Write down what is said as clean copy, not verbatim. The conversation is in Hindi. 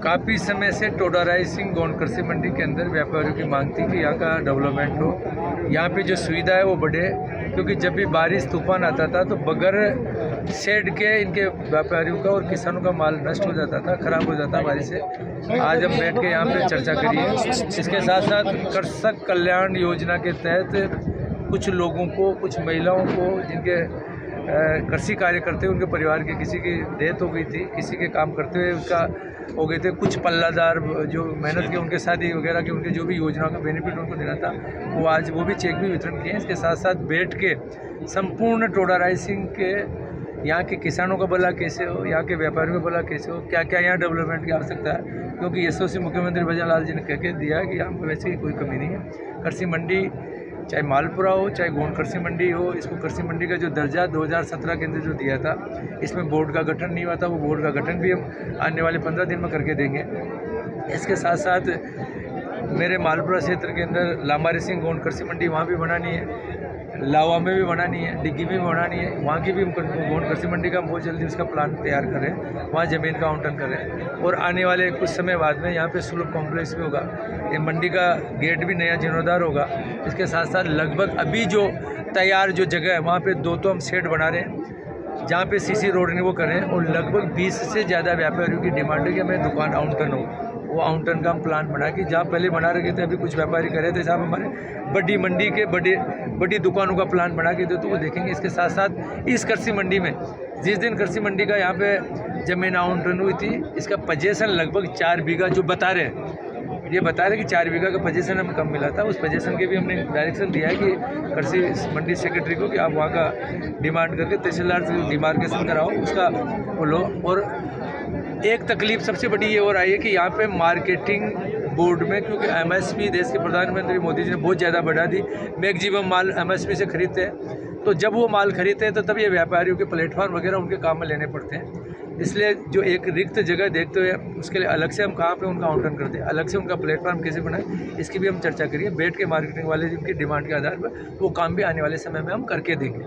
काफ़ी समय से टोडाराई सिंह गौंड कृषि मंडी के अंदर व्यापारियों की मांग थी कि यहाँ का डेवलपमेंट हो, यहाँ पे जो सुविधा है वो बढ़े, क्योंकि जब भी बारिश तूफान आता था तो बगैर शेड के इनके व्यापारियों का और किसानों का माल नष्ट हो जाता था, खराब हो जाता बारिश से। आज हम बैठ के यहाँ पे चर्चा करिए। इसके साथ साथ कृषक कल्याण योजना के तहत कुछ लोगों को, कुछ महिलाओं को जिनके कृषि कार्य करते हुए उनके परिवार के किसी की डेथ हो गई थी, किसी के काम करते हुए उसका हो गए थे, कुछ पल्लादार जो मेहनत के उनके शादी वगैरह के उनके जो भी योजनाओं का बेनिफिट उनको देना था, वो आज वो भी चेक भी वितरण किए हैं। इसके साथ साथ बैठ के संपूर्ण टोडाराई सिंह के यहाँ के किसानों का भला कैसे हो, यहाँ के व्यापारियों का भला कैसे हो, क्या क्या यहाँ डेवलपमेंट की आवश्यकता है, क्योंकि एसओसी मुख्यमंत्री भजन लाल जी ने कह के दिया है कि यहाँ पर वैसे ही कोई कमी नहीं है। कृषि मंडी चाहे मालपुरा हो, चाहे गोंड कृषि मंडी हो, इसको कृषि मंडी का जो दर्जा 2017 के अंदर जो दिया था, इसमें बोर्ड का गठन नहीं हुआ था, वो बोर्ड का गठन भी हम आने वाले 15 दिन में करके देंगे। इसके साथ साथ मेरे मालपुरा क्षेत्र के अंदर लामारी सिंह गोंड कृषि मंडी वहाँ भी बनानी है, लावा में भी बनानी है, डिग्गी में भी बनानी है, वहाँ की भी हम गोंड कृषि मंडी का हम बहुत जल्दी उसका प्लान तैयार करें, वहाँ ज़मीन का आवंटन करें और आने वाले कुछ समय बाद में यहाँ पे सुलभ कॉम्प्लेक्स भी होगा, ये मंडी का गेट भी नया जीर्णोद्धार होगा। इसके साथ साथ लगभग अभी जो तैयार जो जगह है वहाँ पे 2 तो हम शेड बना रहे हैं, जहाँ पे सीसी रोड नहीं वो करें, और लगभग 20 से ज़्यादा व्यापारियों की डिमांड है कि हमें दुकान आवंटन हो, वो आवंटन का हम प्लान बना कि जहाँ पहले बना रखे थे, अभी कुछ व्यापारी कर रहे थे, जहाँ हमारे बड़ी मंडी के बड़ी दुकानों का प्लान बना के दे तो वो देखेंगे। इसके साथ साथ इस कृषि मंडी में जिस दिन कृषि मंडी का यहाँ पे जमीन आवंटन हुई थी, इसका पोजीशन लगभग 4 बीघा जो बता रहे हैं, ये बता रहे कि 4 बीघा का पोजीशन हमें कम मिला था, उस पोजीशन के भी हमने डायरेक्शन दिया है कि कृषि मंडी सेक्रेटरी को कि आप वहाँ का डिमांड करके तहसीलदार से डिमार्केशन कराओ, उसका वो लो। और एक तकलीफ सबसे बड़ी ये हो रही है कि यहाँ पे मार्केटिंग बोर्ड में, क्योंकि एमएसपी देश के प्रधानमंत्री मोदी जी ने बहुत ज़्यादा बढ़ा दी, मैक्सिमम माल एमएसपी से खरीदते हैं, तो जब वो माल खरीदते हैं तो तब ये व्यापारियों के प्लेटफॉर्म वगैरह उनके काम में लेने पड़ते हैं। इसलिए जो एक रिक्त जगह देखते हुए उसके लिए अलग से हम कहाँ पे उनका आवंटन करते हैं, अलग से उनका प्लेटफॉर्म कैसे बनाए, इसकी भी हम चर्चा करिए। बैठ के मार्केटिंग वाले जिनकी डिमांड के आधार पर वो काम भी आने वाले समय में हम करके देंगे।